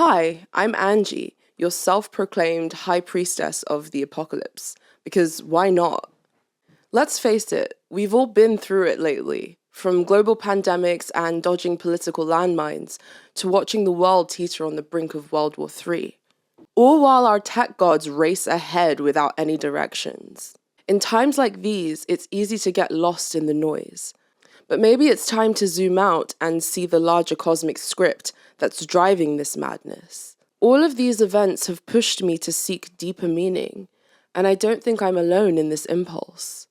Hi, I'm Angie, your self-proclaimed high priestess of the apocalypse, because why not? Let's face it, we've all been through it lately, from global pandemics and dodging political landmines to watching the world teeter on the brink of World War III. All while our tech gods race ahead without any directions. In times like these, it's easy to get lost in the noise. But maybe it's time to zoom out and see the larger cosmic script that's driving this madness. All of these events have pushed me to seek deeper meaning, and I don't think I'm alone in this impulse.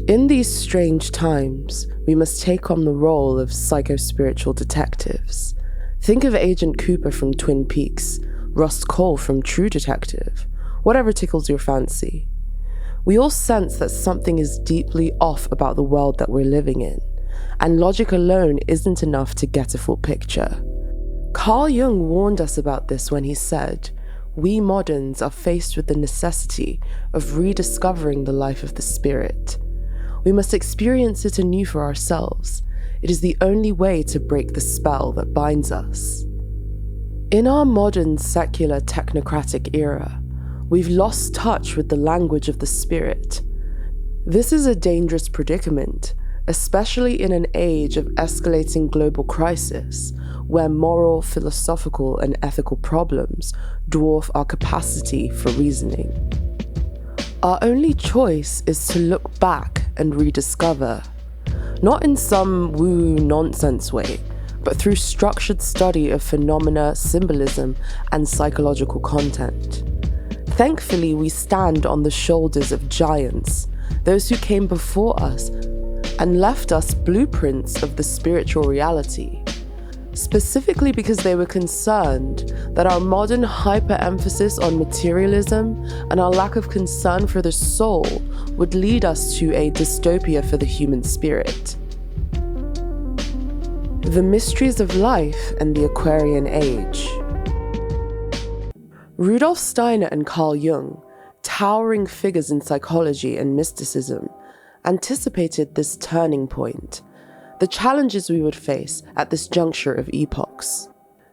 In these strange times, we must take on the role of psycho-spiritual detectives. Think of Agent Cooper from Twin Peaks, Rust Cole from True Detective, whatever tickles your fancy. We all sense that something is deeply off about the world that we're living in, and logic alone isn't enough to get a full picture. Carl Jung warned us about this when he said, "We moderns are faced with the necessity of rediscovering the life of the spirit. We must experience it anew for ourselves. It is the only way to break the spell that binds us." In our modern secular technocratic era, we've lost touch with the language of the spirit. This is a dangerous predicament, especially in an age of escalating global crisis, where moral, philosophical, and ethical problems dwarf our capacity for reasoning. Our only choice is to look back and rediscover, not in some woo nonsense way, but through structured study of phenomena, symbolism, and psychological content. Thankfully, we stand on the shoulders of giants, those who came before us and left us blueprints of the spiritual reality, specifically because they were concerned that our modern hyper-emphasis on materialism and our lack of concern for the soul would lead us to a dystopia for the human spirit. The mysteries of life and the Aquarian age. Rudolf Steiner and Carl Jung, towering figures in psychology and mysticism, anticipated this turning point, the challenges we would face at this juncture of epochs.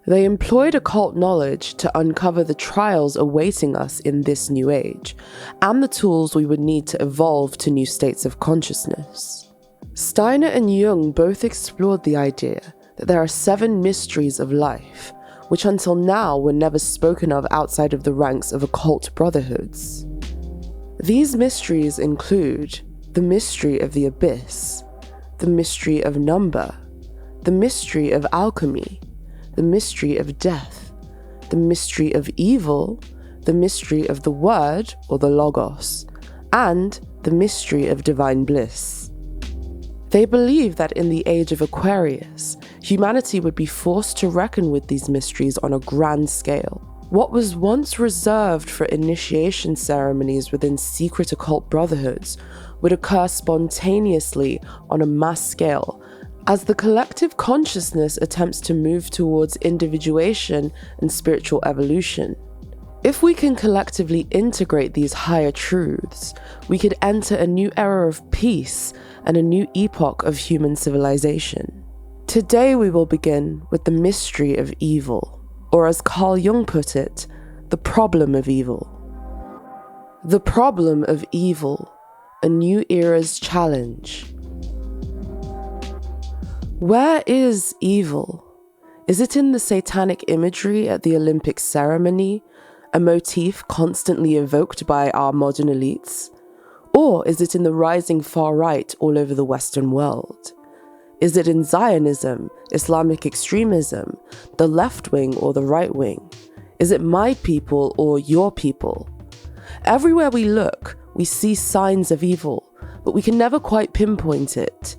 They employed occult knowledge to uncover the trials awaiting us in this new age, and the tools we would need to evolve to new states of consciousness. Steiner and Jung both explored the idea that there are 7 mysteries of life, which until now were never spoken of outside of the ranks of occult brotherhoods. These mysteries include the mystery of the abyss, the mystery of number, the mystery of alchemy, the mystery of death, the mystery of evil, the mystery of the word or the logos, and the mystery of divine bliss. They believe that in the age of Aquarius, humanity would be forced to reckon with these mysteries on a grand scale. What was once reserved for initiation ceremonies within secret occult brotherhoods would occur spontaneously on a mass scale as the collective consciousness attempts to move towards individuation and spiritual evolution. If we can collectively integrate these higher truths, we could enter a new era of peace and a new epoch of human civilization. Today we will begin with the mystery of evil, or as Carl Jung put it, the problem of evil. The problem of evil, a new era's challenge. Where is evil? Is it in the satanic imagery at the Olympic ceremony, a motif constantly evoked by our modern elites? Or is it in the rising far right all over the Western world? Is it in Zionism, Islamic extremism, the left wing or the right wing? Is it my people or your people? Everywhere we look, we see signs of evil, but we can never quite pinpoint it.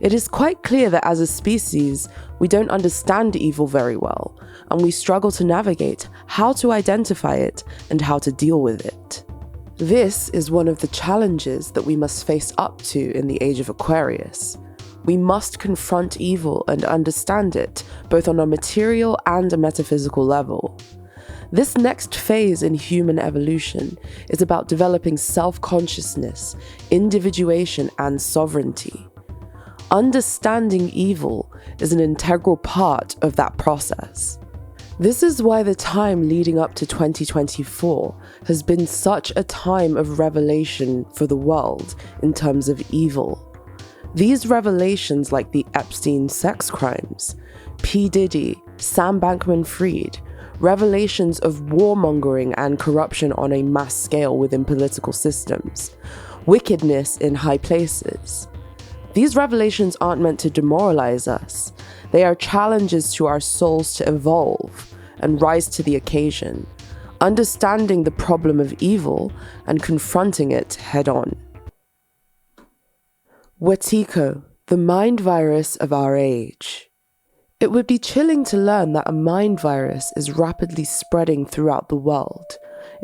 It is quite clear that as a species, we don't understand evil very well, and we struggle to navigate how to identify it and how to deal with it. This is one of the challenges that we must face up to in the age of Aquarius. We must confront evil and understand it, both on a material and a metaphysical level. This next phase in human evolution is about developing self-consciousness, individuation, and sovereignty. Understanding evil is an integral part of that process. This is why the time leading up to 2024 has been such a time of revelation for the world in terms of evil. These revelations, like the Epstein sex crimes, P. Diddy, Sam Bankman-Fried, revelations of warmongering and corruption on a mass scale within political systems, wickedness in high places. These revelations aren't meant to demoralize us. They are challenges to our souls to evolve and rise to the occasion, understanding the problem of evil and confronting it head on. Wetiko, the mind virus of our age. It would be chilling to learn that a mind virus is rapidly spreading throughout the world,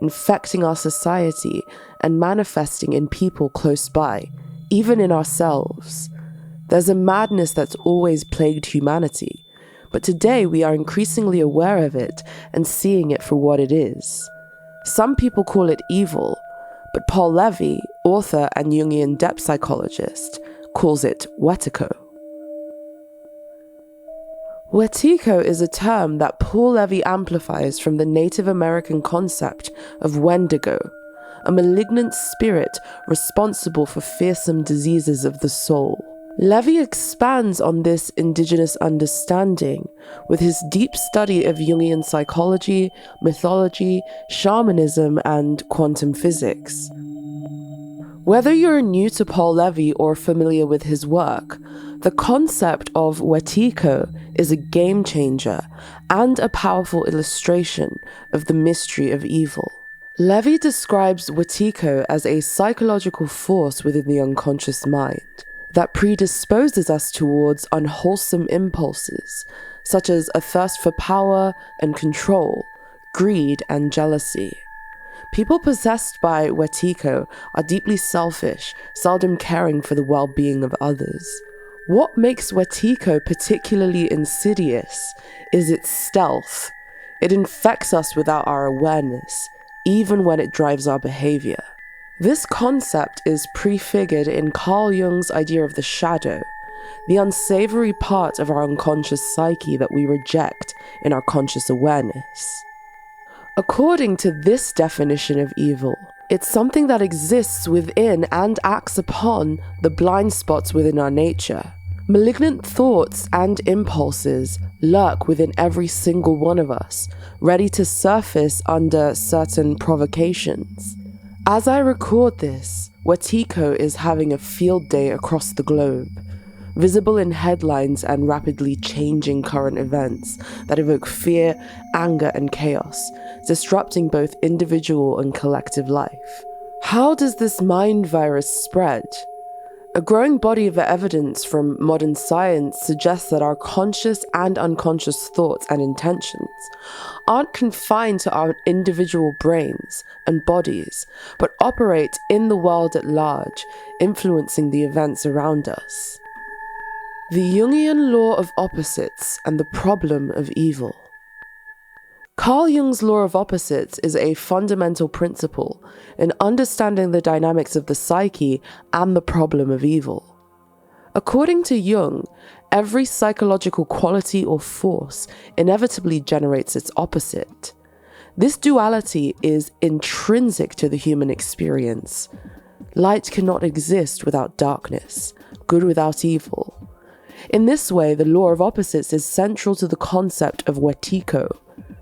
infecting our society and manifesting in people close by, even in ourselves. There's a madness that's always plagued humanity, but today we are increasingly aware of it and seeing it for what it is. Some people call it evil, but Paul Levy, author and Jungian Depth Psychologist, calls it Wetiko. Wetiko is a term that Paul Levy amplifies from the Native American concept of Wendigo, a malignant spirit responsible for fearsome diseases of the soul. Levy expands on this indigenous understanding with his deep study of Jungian psychology, mythology, shamanism, and quantum physics. Whether you're new to Paul Levy or familiar with his work, the concept of Wetiko is a game changer and a powerful illustration of the mystery of evil. Levy describes Wetiko as a psychological force within the unconscious mind that predisposes us towards unwholesome impulses, such as a thirst for power and control, greed and jealousy. People possessed by Wetiko are deeply selfish, seldom caring for the well-being of others. What makes Wetiko particularly insidious is its stealth. It infects us without our awareness, even when it drives our behavior. This concept is prefigured in Carl Jung's idea of the shadow, the unsavory part of our unconscious psyche that we reject in our conscious awareness. According to this definition of evil, it's something that exists within and acts upon the blind spots within our nature. Malignant thoughts and impulses lurk within every single one of us, ready to surface under certain provocations. As I record this, Wetiko is having a field day across the globe, visible in headlines and rapidly changing current events that evoke fear, anger, and chaos, disrupting both individual and collective life. How does this mind virus spread? A growing body of evidence from modern science suggests that our conscious and unconscious thoughts and intentions aren't confined to our individual brains and bodies, but operate in the world at large, influencing the events around us. The Jungian law of opposites and the problem of evil. Carl Jung's law of opposites is a fundamental principle in understanding the dynamics of the psyche and the problem of evil. According to Jung, every psychological quality or force inevitably generates its opposite. This duality is intrinsic to the human experience. Light cannot exist without darkness, good without evil. In this way, the law of opposites is central to the concept of Wetiko,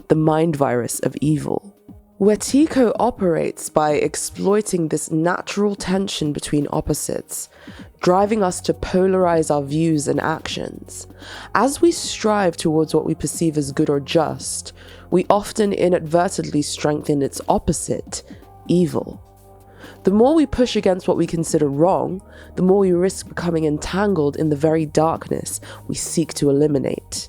the mind virus of evil. Wetiko operates by exploiting this natural tension between opposites, driving us to polarize our views and actions. As we strive towards what we perceive as good or just, we often inadvertently strengthen its opposite, evil. The more we push against what we consider wrong, the more we risk becoming entangled in the very darkness we seek to eliminate.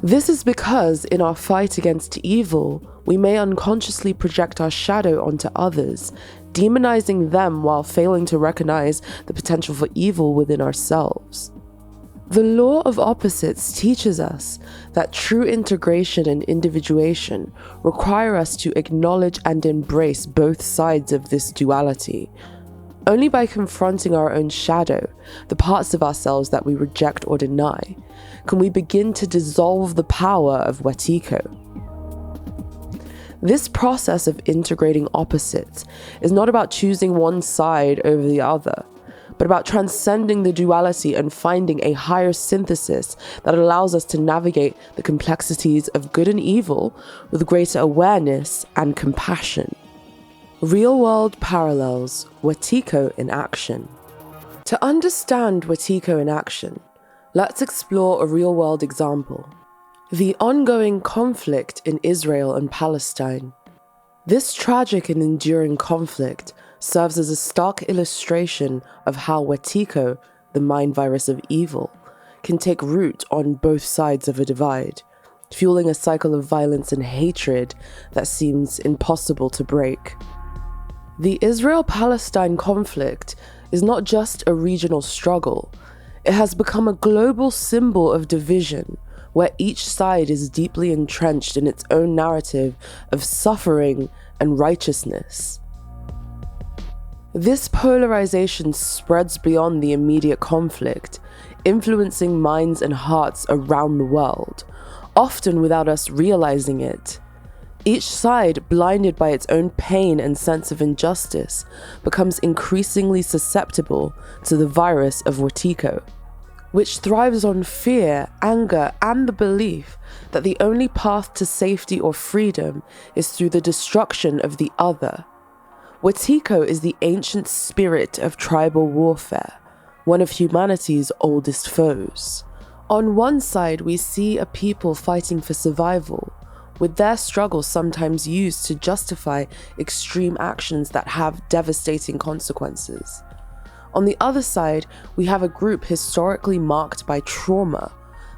This is because in our fight against evil, we may unconsciously project our shadow onto others, demonizing them while failing to recognize the potential for evil within ourselves. The law of opposites teaches us that true integration and individuation require us to acknowledge and embrace both sides of this duality. Only by confronting our own shadow, the parts of ourselves that we reject or deny, can we begin to dissolve the power of Wetiko. This process of integrating opposites is not about choosing one side over the other, but about transcending the duality and finding a higher synthesis that allows us to navigate the complexities of good and evil with greater awareness and compassion. Real-world parallels, Wetiko in action. To understand Wetiko in action, let's explore a real-world example. The ongoing conflict in Israel and Palestine. This tragic and enduring conflict serves as a stark illustration of how Wetiko, the mind virus of evil, can take root on both sides of a divide, fueling a cycle of violence and hatred that seems impossible to break. The Israel-Palestine conflict is not just a regional struggle. It has become a global symbol of division, where each side is deeply entrenched in its own narrative of suffering and righteousness. This polarization spreads beyond the immediate conflict, influencing minds and hearts around the world, often without us realizing it. Each side, blinded by its own pain and sense of injustice, becomes increasingly susceptible to the virus of Wetiko, which thrives on fear, anger, and the belief that the only path to safety or freedom is through the destruction of the other. Wetiko is the ancient spirit of tribal warfare, one of humanity's oldest foes. On one side, we see a people fighting for survival, with their struggles sometimes used to justify extreme actions that have devastating consequences. On the other side, we have a group historically marked by trauma,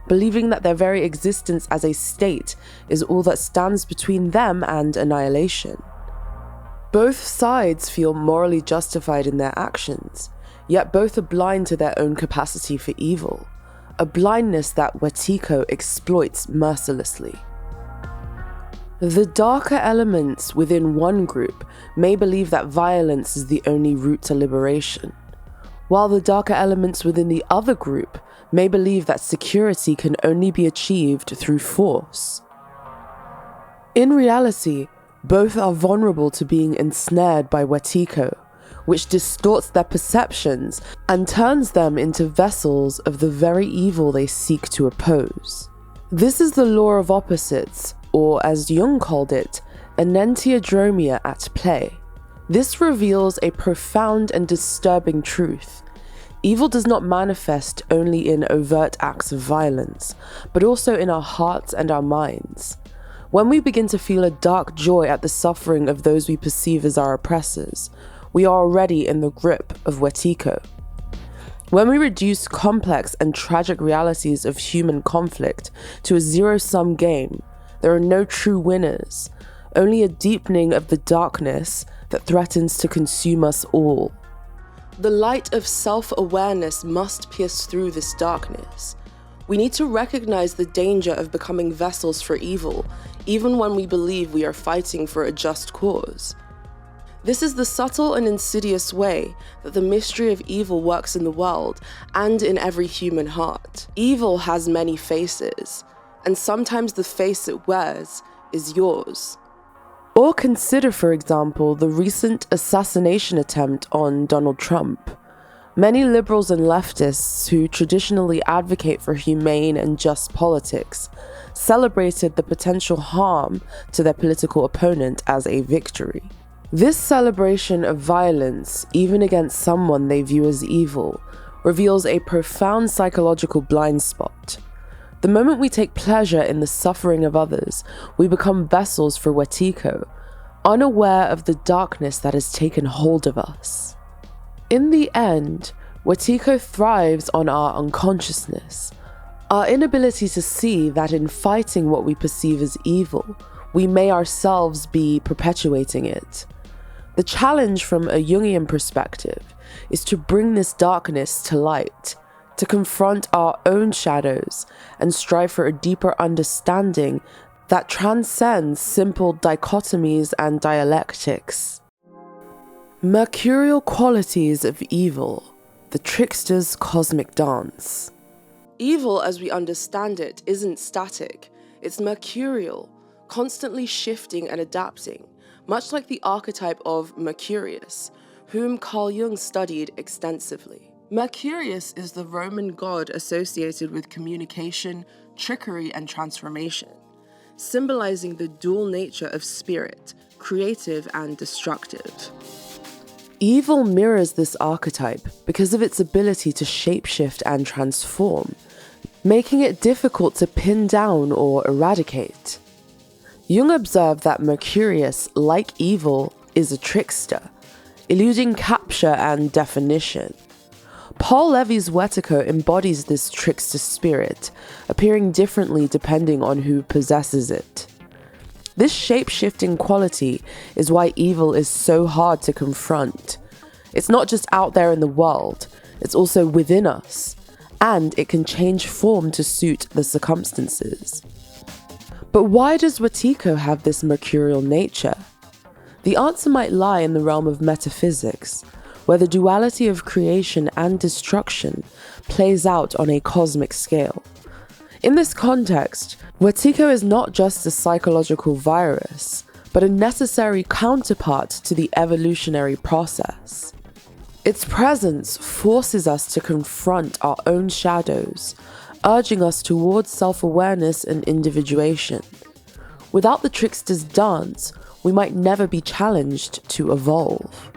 believing that their very existence as a state is all that stands between them and annihilation. Both sides feel morally justified in their actions, yet both are blind to their own capacity for evil, a blindness that Wetiko exploits mercilessly. The darker elements within one group may believe that violence is the only route to liberation, while the darker elements within the other group may believe that security can only be achieved through force. In reality, both are vulnerable to being ensnared by Wetiko, which distorts their perceptions and turns them into vessels of the very evil they seek to oppose. This is the law of opposites, or as Jung called it, enantiodromia at play. This reveals a profound and disturbing truth. Evil does not manifest only in overt acts of violence, but also in our hearts and our minds. When we begin to feel a dark joy at the suffering of those we perceive as our oppressors, we are already in the grip of Wetiko. When we reduce complex and tragic realities of human conflict to a zero-sum game, there are no true winners, only a deepening of the darkness that threatens to consume us all. The light of self-awareness must pierce through this darkness. We need to recognize the danger of becoming vessels for evil, even when we believe we are fighting for a just cause. This is the subtle and insidious way that the mystery of evil works in the world and in every human heart. Evil has many faces, and sometimes the face it wears is yours. Or consider, for example, the recent assassination attempt on Donald Trump. Many liberals and leftists who traditionally advocate for humane and just politics celebrated the potential harm to their political opponent as a victory. This celebration of violence, even against someone they view as evil, reveals a profound psychological blind spot. The moment we take pleasure in the suffering of others, we become vessels for Wetiko, unaware of the darkness that has taken hold of us. In the end, Wetiko thrives on our unconsciousness, our inability to see that in fighting what we perceive as evil, we may ourselves be perpetuating it. The challenge from a Jungian perspective is to bring this darkness to light, to confront our own shadows and strive for a deeper understanding that transcends simple dichotomies and dialectics. Mercurial qualities of evil, the trickster's cosmic dance. Evil as we understand it isn't static, it's mercurial, constantly shifting and adapting, much like the archetype of Mercurius, whom Carl Jung studied extensively. Mercurius is the Roman god associated with communication, trickery, and transformation, symbolizing the dual nature of spirit, creative and destructive. Evil mirrors this archetype because of its ability to shapeshift and transform, making it difficult to pin down or eradicate. Jung observed that Mercurius, like evil, is a trickster, eluding capture and definition. Paul Levy's Wetiko embodies this trickster spirit, appearing differently depending on who possesses it. This shape-shifting quality is why evil is so hard to confront. It's not just out there in the world, it's also within us, and it can change form to suit the circumstances. But why does Wetiko have this mercurial nature? The answer might lie in the realm of metaphysics, where the duality of creation and destruction plays out on a cosmic scale. In this context, Wetiko is not just a psychological virus, but a necessary counterpart to the evolutionary process. Its presence forces us to confront our own shadows, urging us towards self-awareness and individuation. Without the trickster's dance, we might never be challenged to evolve.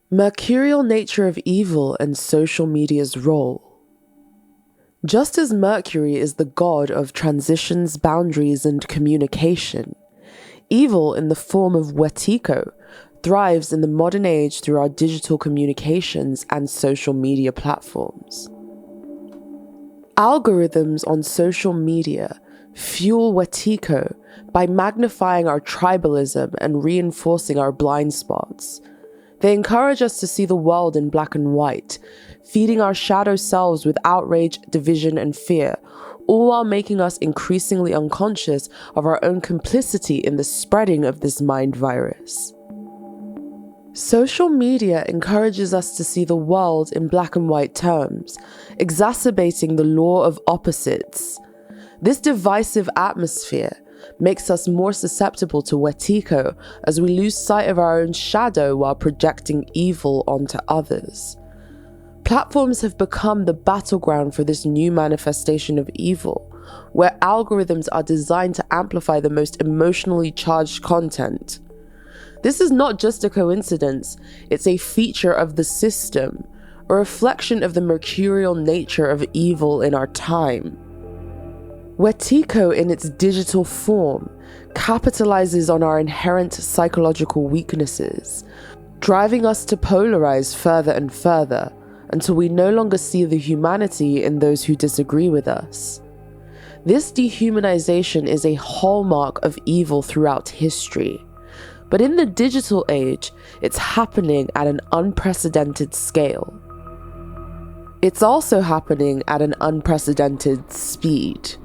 Mercurial nature of evil and social media's role. Just as Mercury is the god of transitions, boundaries, and communication, evil in the form of Wetiko thrives in the modern age through our digital communications and social media platforms. Algorithms on social media fuel Wetiko by magnifying our tribalism and reinforcing our blind spots. They encourage us to see the world in black and white, feeding our shadow selves with outrage, division, and fear, all while making us increasingly unconscious of our own complicity in the spreading of this mind virus. Social media encourages us to see the world in black and white terms, exacerbating the law of opposites. This divisive atmosphere makes us more susceptible to Wetiko as we lose sight of our own shadow while projecting evil onto others. Platforms have become the battleground for this new manifestation of evil, where algorithms are designed to amplify the most emotionally charged content. This is not just a coincidence, it's a feature of the system, a reflection of the mercurial nature of evil in our time. Wetiko in its digital form capitalizes on our inherent psychological weaknesses, driving us to polarize further and further until we no longer see the humanity in those who disagree with us. This dehumanization is a hallmark of evil throughout history. But in the digital age, it's happening at an unprecedented scale. It's also happening at an unprecedented speed.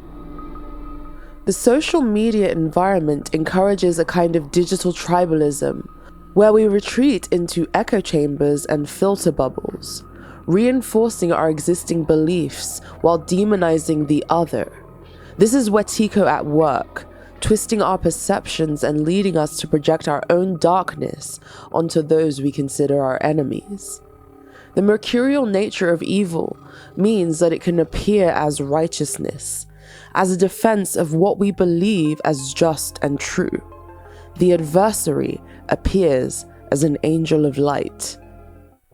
The social media environment encourages a kind of digital tribalism, where we retreat into echo chambers and filter bubbles, reinforcing our existing beliefs while demonizing the other. This is Wetiko at work, twisting our perceptions and leading us to project our own darkness onto those we consider our enemies. The mercurial nature of evil means that it can appear as righteousness, as a defense of what we believe as just and true. The adversary appears as an angel of light.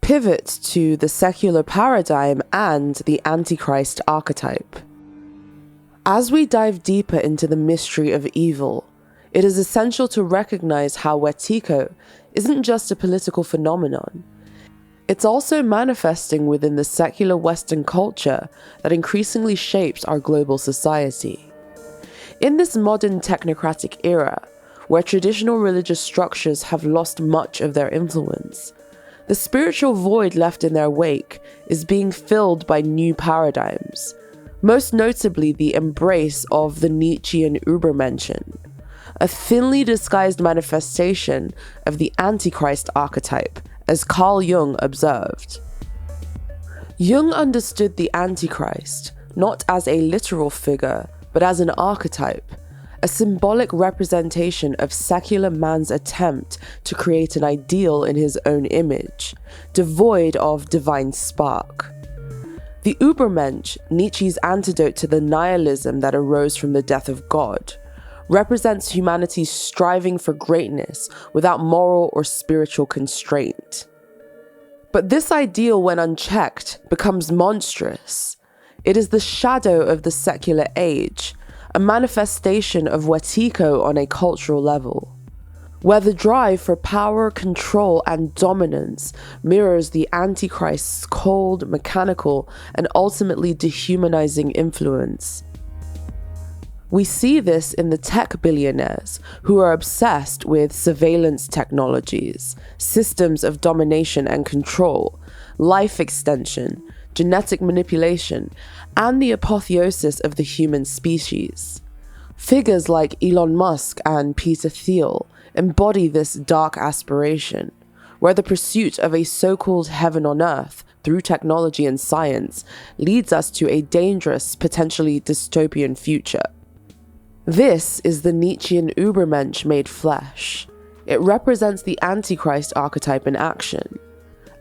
Pivot to the secular paradigm and the AntiChrist archetype. As we dive deeper into the mystery of evil, it is essential to recognize how Wetiko isn't just a political phenomenon. It's also manifesting within the secular Western culture that increasingly shapes our global society. In this modern technocratic era, where traditional religious structures have lost much of their influence, the spiritual void left in their wake is being filled by new paradigms, most notably the embrace of the Nietzschean Übermensch, a thinly disguised manifestation of the Antichrist archetype, as Carl Jung observed. Jung understood the Antichrist not as a literal figure, but as an archetype, a symbolic representation of secular man's attempt to create an ideal in his own image, devoid of divine spark. The Übermensch, Nietzsche's antidote to the nihilism that arose from the death of God, represents humanity's striving for greatness without moral or spiritual constraint. But this ideal, when unchecked, becomes monstrous. It is the shadow of the secular age, a manifestation of Wetiko on a cultural level, where the drive for power, control, and dominance mirrors the Antichrist's cold, mechanical, and ultimately dehumanizing influence. We see this in the tech billionaires, who are obsessed with surveillance technologies, systems of domination and control, life extension, genetic manipulation, and the apotheosis of the human species. Figures like Elon Musk and Peter Thiel embody this dark aspiration, where the pursuit of a so-called heaven on earth through technology and science leads us to a dangerous, potentially dystopian future. This is the Nietzschean Übermensch made flesh. It represents the Antichrist archetype in action,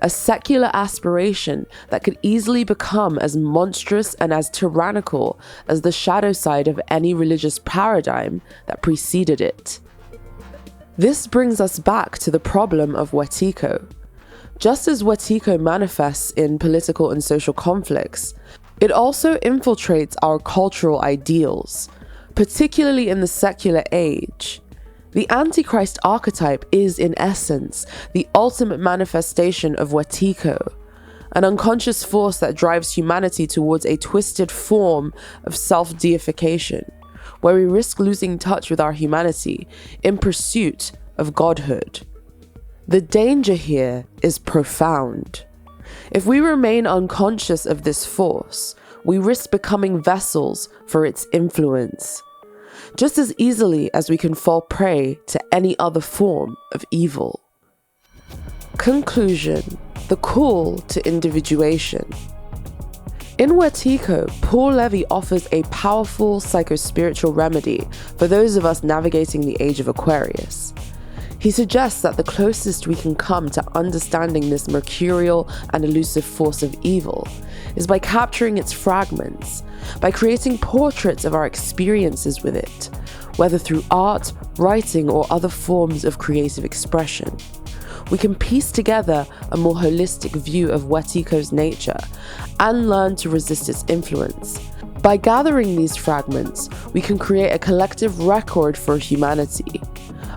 a secular aspiration that could easily become as monstrous and as tyrannical as the shadow side of any religious paradigm that preceded it. This brings us back to the problem of Wetiko. Just as Wetiko manifests in political and social conflicts, it also infiltrates our cultural ideals, particularly in the secular age. The Antichrist archetype is, in essence, the ultimate manifestation of Wetiko, an unconscious force that drives humanity towards a twisted form of self-deification, where we risk losing touch with our humanity in pursuit of godhood. The danger here is profound. If we remain unconscious of this force, we risk becoming vessels for its influence, just as easily as we can fall prey to any other form of evil. Conclusion: the call to individuation. In Wetiko, Paul Levy offers a powerful psychospiritual remedy for those of us navigating the age of Aquarius. He suggests that the closest we can come to understanding this mercurial and elusive force of evil is by capturing its fragments, by creating portraits of our experiences with it, whether through art, writing, or other forms of creative expression. We can piece together a more holistic view of Wetiko's nature and learn to resist its influence. By gathering these fragments, we can create a collective record for humanity,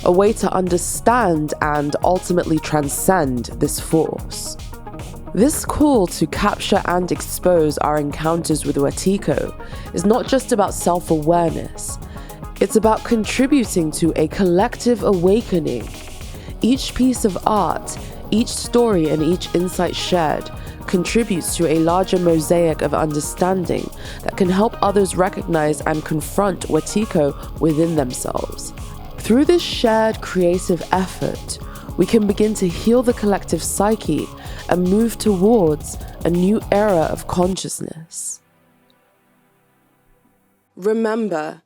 a way to understand and ultimately transcend this force. This call to capture and expose our encounters with Wetiko is not just about self-awareness, it's about contributing to a collective awakening. Each piece of art, each story, and each insight shared contributes to a larger mosaic of understanding that can help others recognize and confront Wetiko within themselves. Through this shared creative effort, we can begin to heal the collective psyche and move towards a new era of consciousness. Remember,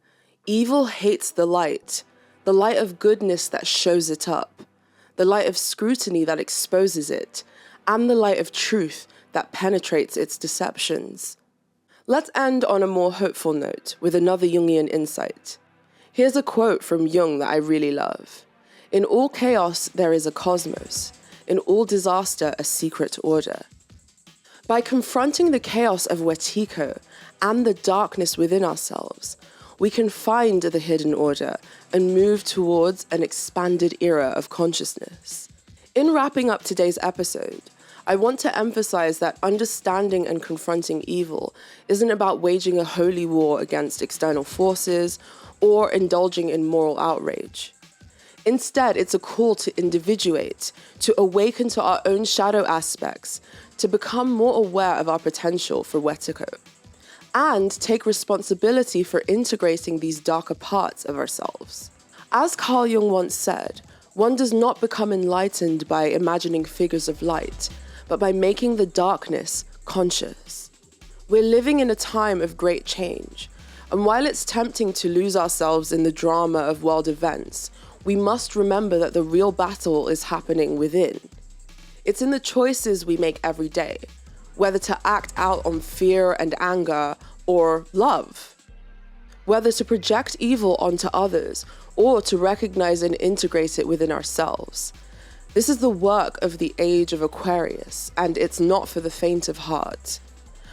evil hates the light of goodness that shows it up, the light of scrutiny that exposes it, and the light of truth that penetrates its deceptions. Let's end on a more hopeful note with another Jungian insight. Here's a quote from Jung that I really love. "In all chaos, there is a cosmos. In all disaster, a secret order." By confronting the chaos of Wetiko and the darkness within ourselves, we can find the hidden order and move towards an expanded era of consciousness. In wrapping up today's episode, I want to emphasize that understanding and confronting evil isn't about waging a holy war against external forces or indulging in moral outrage. Instead, it's a call to individuate, to awaken to our own shadow aspects, to become more aware of our potential for Wetiko, and take responsibility for integrating these darker parts of ourselves. As Carl Jung once said, one does not become enlightened by imagining figures of light, but by making the darkness conscious. We're living in a time of great change, and while it's tempting to lose ourselves in the drama of world events, we must remember that the real battle is happening within. It's in the choices we make every day, whether to act out on fear and anger or love, whether to project evil onto others or to recognize and integrate it within ourselves. This is the work of the age of Aquarius, and it's not for the faint of heart.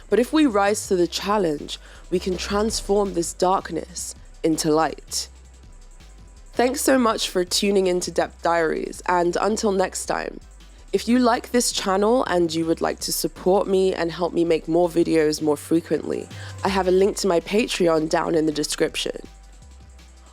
But if we rise to the challenge, we can transform this darkness into light. Thanks so much for tuning into Depth Diaries, and until next time, if you like this channel and you would like to support me and help me make more videos more frequently, I have a link to my Patreon down in the description.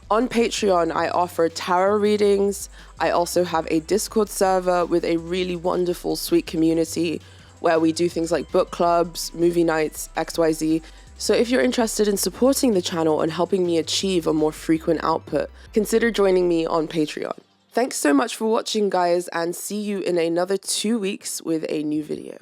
On Patreon, I offer tarot readings. I also have a Discord server with a really wonderful, sweet community where we do things like book clubs, movie nights, XYZ. So if you're interested in supporting the channel and helping me achieve a more frequent output, consider joining me on Patreon. Thanks so much for watching, guys, and see you in another 2 weeks with a new video.